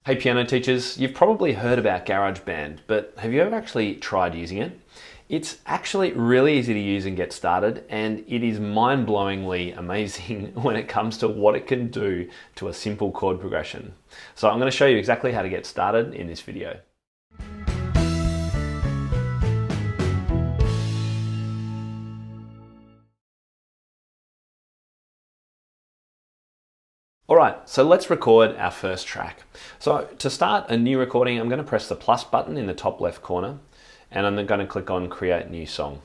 Hey piano teachers, you've probably heard about GarageBand, but have you ever actually tried using it? It's actually really easy to use and get started, and it is mind-blowingly amazing when it comes to what it can do to a simple chord progression. So I'm going to show you exactly how to get started in this video. Alright, so let's record our first track. So to start a new recording, I'm going to press the plus button in the top left corner, and I'm then going to click on Create New Song.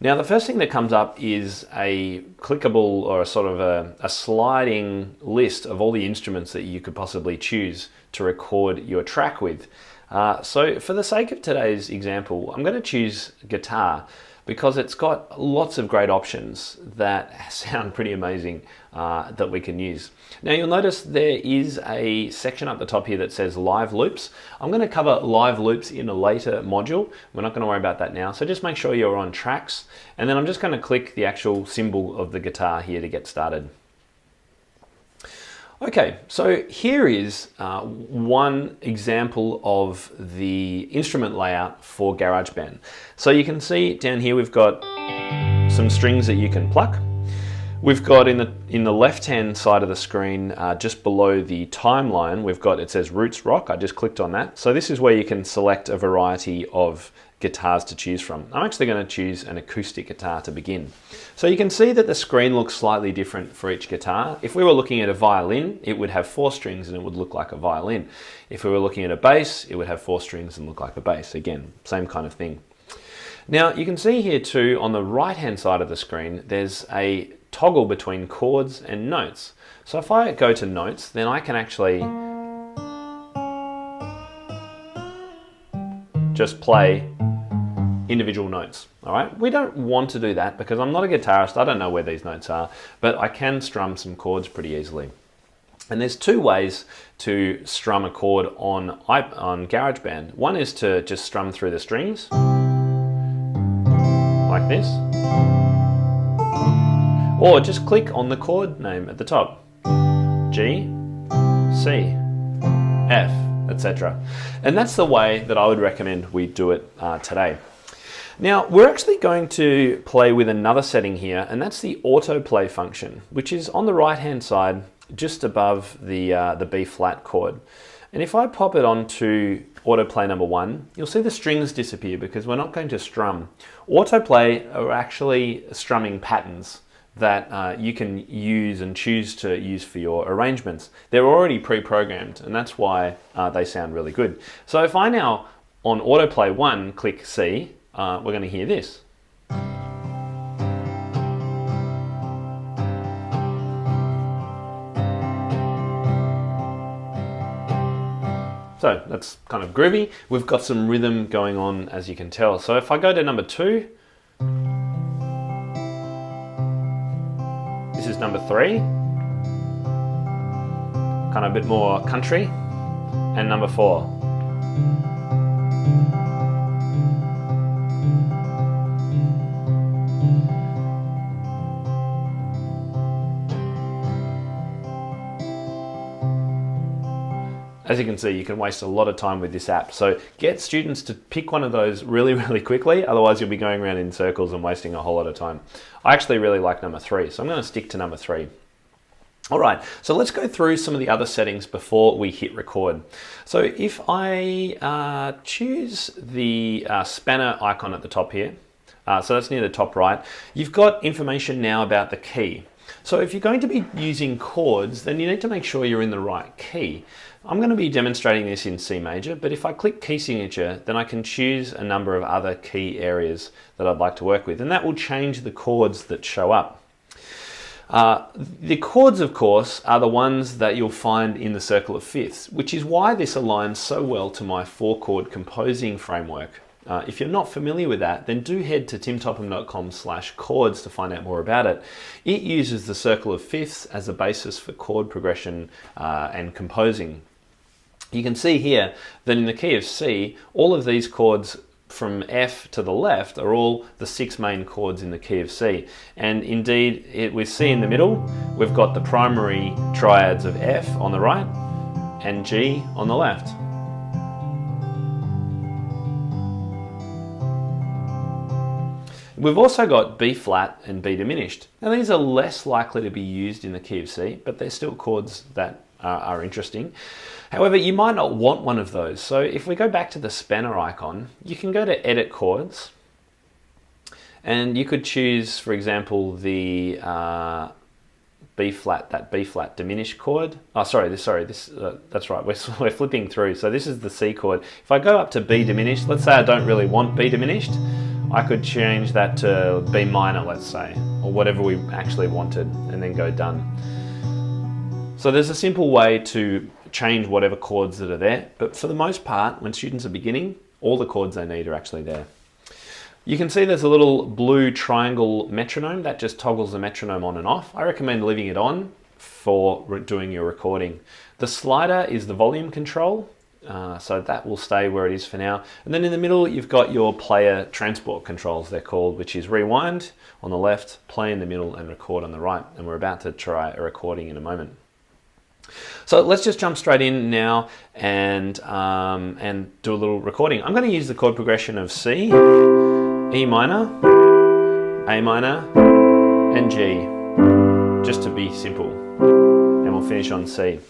Now the first thing that comes up is a clickable or a sort of a sliding list of all the instruments that you could possibly choose to record your track with. So for the sake of today's example, I'm going to choose guitar, because it's got lots of great options that sound pretty amazing that we can use. Now you'll notice there is a section up the top here that says live loops. I'm going to cover live loops in a later module. We're not going to worry about that now. So just make sure you're on tracks, and then I'm just going to click the actual symbol of the guitar here to get started. Okay, so here is one example of the instrument layout for GarageBand. So you can see down here we've got some strings that you can pluck. We've got in the left-hand side of the screen, just below the timeline, we've got, it says Roots Rock. I just clicked on that. So this is where you can select a variety of guitars to choose from. I'm actually going to choose an acoustic guitar to begin. So you can see that the screen looks slightly different for each guitar. If we were looking at a violin, it would have 4 strings and it would look like a violin. If we were looking at a bass, it would have 4 strings and look like a bass. Again, same kind of thing. Now you can see here too, on the right hand side of the screen, there's a toggle between chords and notes. So if I go to notes, then I can actually just play individual notes. All right, we don't want to do that because I'm not a guitarist. I don't know where these notes are, but I can strum some chords pretty easily. And there's 2 ways to strum a chord on GarageBand. One is to just strum through the strings like this, or just click on the chord name at the top: G, C, F, etc. And that's the way that I would recommend we do it today. Now we're actually going to play with another setting here, and that's the Autoplay function, which is on the right hand side just above the B flat chord. And if I pop it onto Autoplay number 1, you'll see the strings disappear because we're not going to strum. Autoplay are actually strumming patterns that you can use and choose to use for your arrangements. They're already pre-programmed, and that's why they sound really good. So if I now, on Autoplay 1, click C, we're going to hear this. So that's kind of groovy. We've got some rhythm going on, as you can tell. So if I go to number 2, this is number 3, kind of a bit more country, and number 4. As you can see, you can waste a lot of time with this app. So get students to pick one of those really, really quickly. Otherwise you'll be going around in circles and wasting a whole lot of time. I actually really like number 3, so I'm going to stick to number 3. All right, so let's go through some of the other settings before we hit record. So if I choose the spanner icon at the top here, so that's near the top right, you've got information now about the key. So if you're going to be using chords, then you need to make sure you're in the right key. I'm going to be demonstrating this in C major, but if I click key signature, then I can choose a number of other key areas that I'd like to work with, and that will change the chords that show up. The chords, of course, are the ones that you'll find in the circle of fifths, which is why this aligns so well to my 4-chord composing framework. If you're not familiar with that, then do head to timtopham.com/chords to find out more about it. It uses the circle of fifths as a basis for chord progression and composing. You can see here that in the key of C, all of these chords from F to the left are all the 6 main chords in the key of C. And indeed, with C in the middle, we've got the primary triads of F on the right, and G on the left. We've also got B flat and B diminished. Now these are less likely to be used in the key of C, but they're still chords that are interesting. However, you might not want one of those. So if we go back to the spanner icon, you can go to Edit Chords, and you could choose, for example, the B flat, that B flat diminished chord. Oh, that's right, we're flipping through. So this is the C chord. If I go up to B diminished, let's say I don't really want B diminished, I could change that to B minor, let's say, or whatever we actually wanted, and then go done. So there's a simple way to change whatever chords that are there, but for the most part, when students are beginning, all the chords they need are actually there. You can see there's a little blue triangle metronome that just toggles the metronome on and off. I recommend leaving it on for doing your recording. The slider is the volume control, so that will stay where it is for now. And then in the middle, you've got your player transport controls, they're called, which is rewind on the left, play in the middle, and record on the right. And we're about to try a recording in a moment. So let's just jump straight in now and do a little recording. I'm going to use the chord progression of C, E minor, A minor, and G, just to be simple. And we'll finish on C.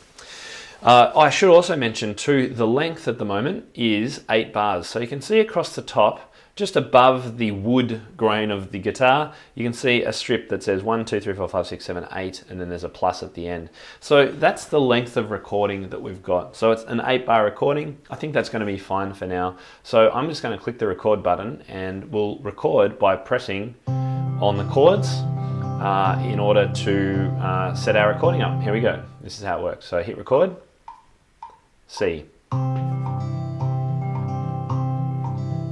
I should also mention too, the length at the moment is 8 bars. So you can see across the top, just above the wood grain of the guitar, you can see a strip that says 1, 2, 3, 4, 5, 6, 7, 8, and then there's a plus at the end. So that's the length of recording that we've got. So it's an 8-bar recording. I think that's going to be fine for now. So I'm just going to click the record button, and we'll record by pressing on the chords in order to set our recording up. Here we go. This is how it works. So hit record, C,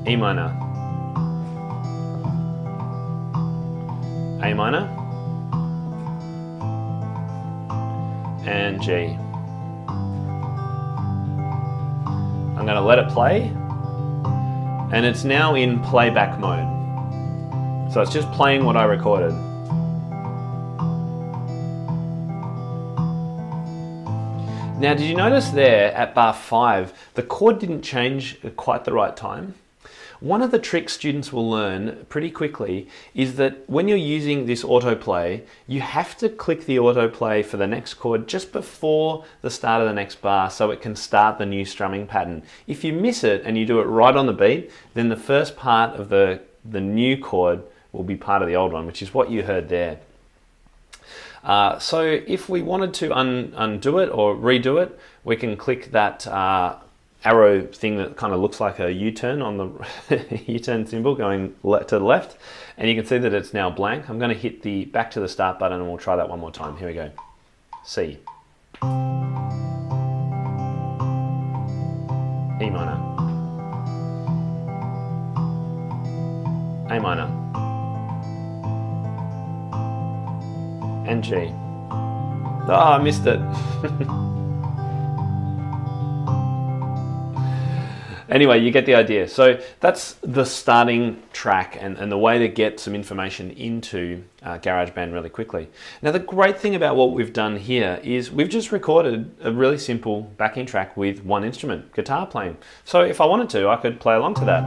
E minor, A minor, and G. I'm going to let it play, and it's now in playback mode. So it's just playing what I recorded. Now, did you notice there at bar 5, the chord didn't change at quite the right time? One of the tricks students will learn pretty quickly is that when you're using this autoplay, you have to click the autoplay for the next chord just before the start of the next bar so it can start the new strumming pattern. If you miss it and you do it right on the beat, then the first part of the new chord will be part of the old one, which is what you heard there. So if we wanted to undo it or redo it, we can click that arrow thing that kind of looks like a U-turn on the U-turn symbol going to the left, and you can see that it's now blank. I'm going to hit the back to the start button and we'll try that one more time. Here we go. C, E minor, A minor, and G. Oh, I missed it. Anyway, you get the idea. So that's the starting track and the way to get some information into GarageBand really quickly. Now, the great thing about what we've done here is we've just recorded a really simple backing track with one instrument, guitar playing. So if I wanted to, I could play along to that.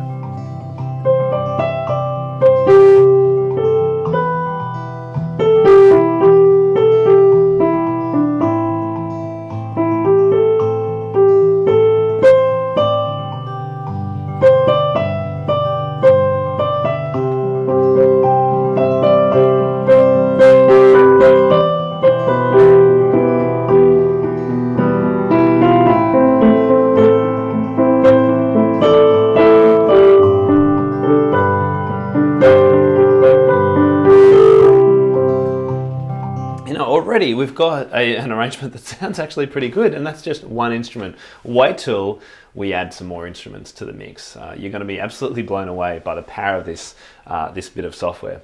Already we've got an arrangement that sounds actually pretty good, and that's just one instrument. Wait till we add some more instruments to the mix. You're going to be absolutely blown away by the power of this bit of software.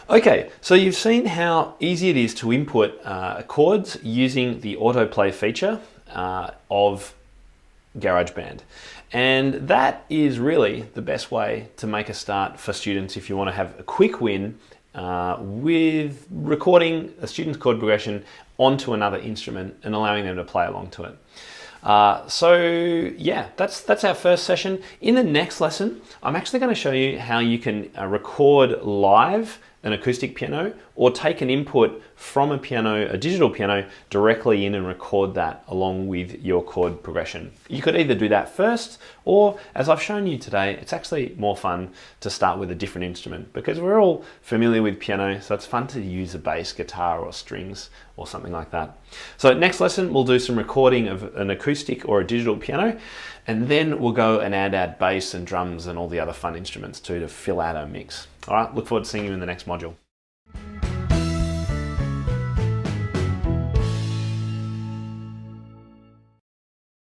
Okay, so you've seen how easy it is to input chords using the autoplay feature of GarageBand. And that is really the best way to make a start for students if you want to have a quick win with recording a student's chord progression onto another instrument and allowing them to play along to it. So yeah, that's our first session. In the next lesson, I'm actually going to show you how you can record live an acoustic piano or take an input from a piano, a digital piano, directly in and record that along with your chord progression. You could either do that first, or as I've shown you today, it's actually more fun to start with a different instrument because we're all familiar with piano, so it's fun to use a bass guitar or strings or something like that. So next lesson, we'll do some recording of an acoustic or a digital piano, and then we'll go and add bass and drums and all the other fun instruments too to fill out our mix. All right, look forward to seeing you in the next module.